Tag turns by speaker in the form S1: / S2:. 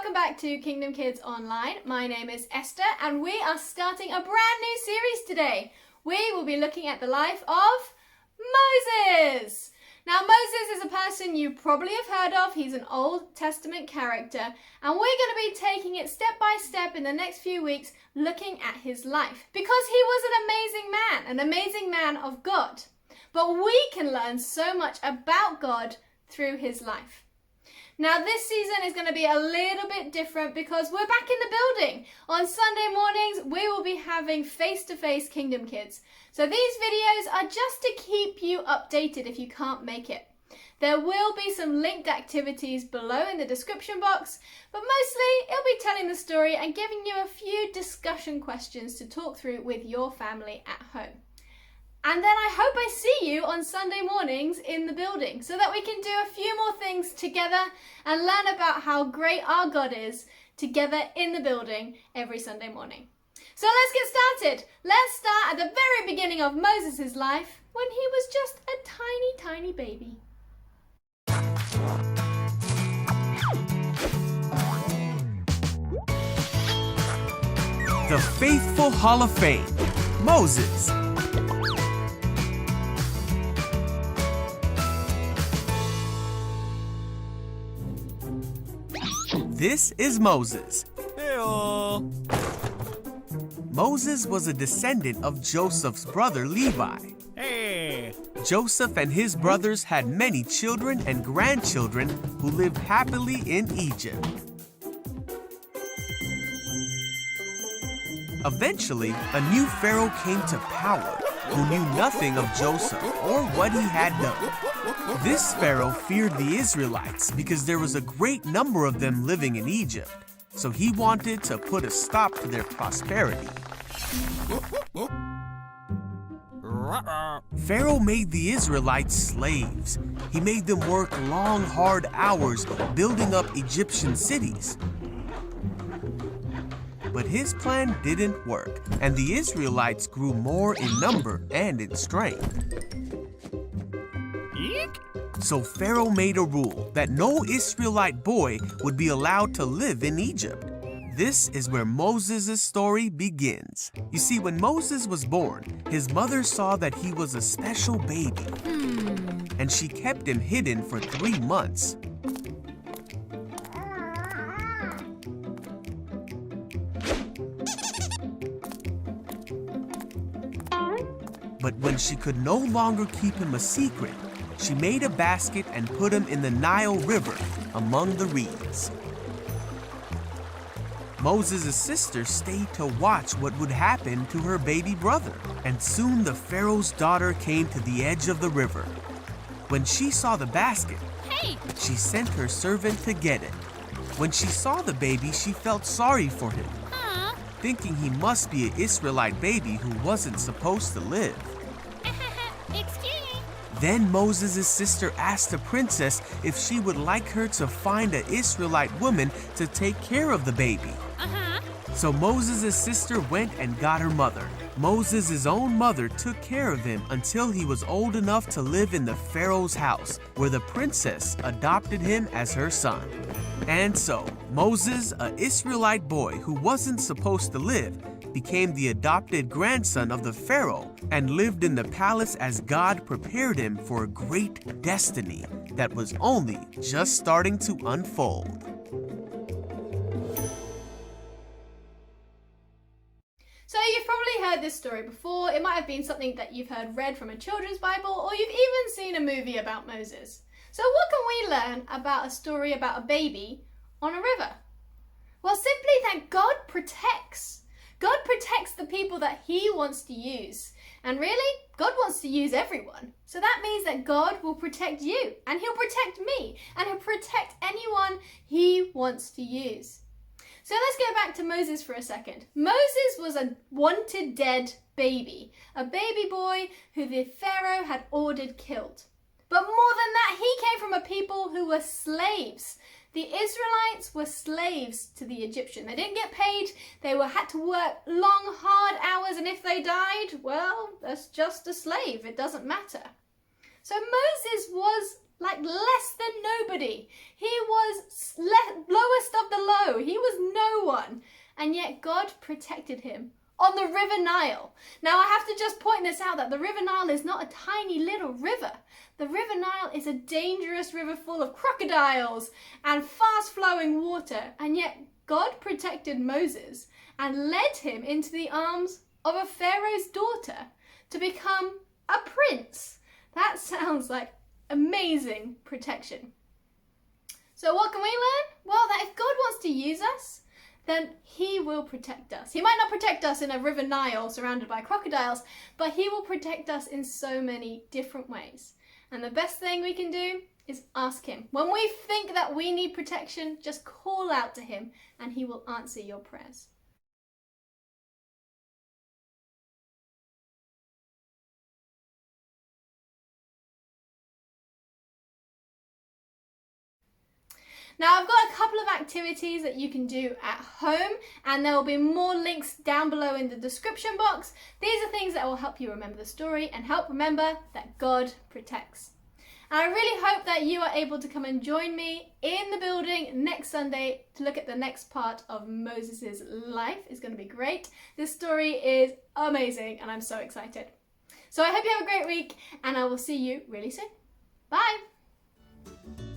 S1: welcome back to Kingdom Kids Online. My name is Esther and we are starting a brand new series today. We will be looking at the life of Moses. Now Moses is a person you probably have heard of. He's an Old Testament character and we're going to be taking it step by step in the next few weeks looking at his life because he was an amazing man of God. But we can learn so much about God through his life. Now this season is going to be a little bit different because we're back in the building. On Sunday mornings we will be having face-to-face Kingdom Kids. So these videos are just to keep you updated if you can't make it. There will be some linked activities below in the description box, but mostly it'll be telling the story and giving you a few discussion questions to talk through with your family at home. And then I hope I see you on Sunday mornings in the building so that we can do a few more things together and learn about how great our God is together in the building every Sunday morning. So let's get started. Let's start at the very beginning of Moses' life when he was just a tiny baby.
S2: The Faithful Hall of Fame, Moses. This is Moses.
S3: Hey-o.
S2: Moses was a descendant of Joseph's brother Levi.
S3: Hey.
S2: Joseph and his brothers had many children and grandchildren who lived happily in Egypt. Eventually, a new pharaoh came to power who knew nothing of Joseph or what he had done. This pharaoh feared the Israelites because there was a great number of them living in Egypt, so he wanted to put a stop to their prosperity. Pharaoh made the Israelites slaves. He made them work long, hard hours building up Egyptian cities. But his plan didn't work, and the Israelites grew more in number and in strength.
S3: Eek.
S2: So Pharaoh made a rule that no Israelite boy would be allowed to live in Egypt. This is where Moses' story begins. You see, when Moses was born, his mother saw that he was a special baby, and she kept him hidden for 3 months. But when she could no longer keep him a secret, she made a basket and put him in the Nile River among the reeds. Moses' sister stayed to watch what would happen to her baby brother, and soon the Pharaoh's daughter came to the edge of the river. When she saw the basket, she sent her servant to get it. When she saw the baby, she felt sorry for him, thinking he must be an Israelite baby who wasn't supposed to live. Then Moses' sister asked the princess if she would like her to find an Israelite woman to take care of the baby. So Moses' sister went and got her mother. Moses' own mother took care of him until he was old enough to live in the Pharaoh's house, where the princess adopted him as her son. And so, Moses, an Israelite boy who wasn't supposed to live, became the adopted grandson of the Pharaoh and lived in the palace as God prepared him for a great destiny that was only just starting to unfold.
S1: So you've probably heard this story before. It might have been something that you've heard read from a children's Bible, or you've even seen a movie about Moses. So what can we learn about a story about a baby on a river? Well, simply that God protects. God protects the people that he wants to use. And really, God wants to use everyone. So that means that God will protect you, and he'll protect me, and he'll protect anyone he wants to use. So let's go back to Moses for a second. Moses was a wanted dead baby, a baby boy who the Pharaoh had ordered killed. But more than that, he came from a people who were slaves. The Israelites were slaves to the Egyptians. They didn't get paid. They had to work long, hard hours, and if they died, well, that's just a slave. It doesn't matter. So Moses was like less than nobody. He was lowest of the low. He was no one. And yet God protected him on the River Nile. Now I have to just point this out, that the River Nile is not a tiny little river. The River Nile is a dangerous river full of crocodiles and fast-flowing water. And yet God protected Moses and led him into the arms of a Pharaoh's daughter to become a prince. That sounds like amazing protection. So what can we learn? Well, that if God wants to use us, then he will protect us. He might not protect us in a River Nile surrounded by crocodiles, but he will protect us in so many different ways. And the best thing we can do is ask him. When we think that we need protection, just call out to him and he will answer your prayers. Now I've got a couple of activities that you can do at home, and there will be more links down below in the description box. These are things that will help you remember the story and help remember that God protects. And I really hope that you are able to come and join me in the building next Sunday to look at the next part of Moses' life. It's going to be great. This story is amazing and I'm so excited. So I hope you have a great week and I will see you really soon. Bye!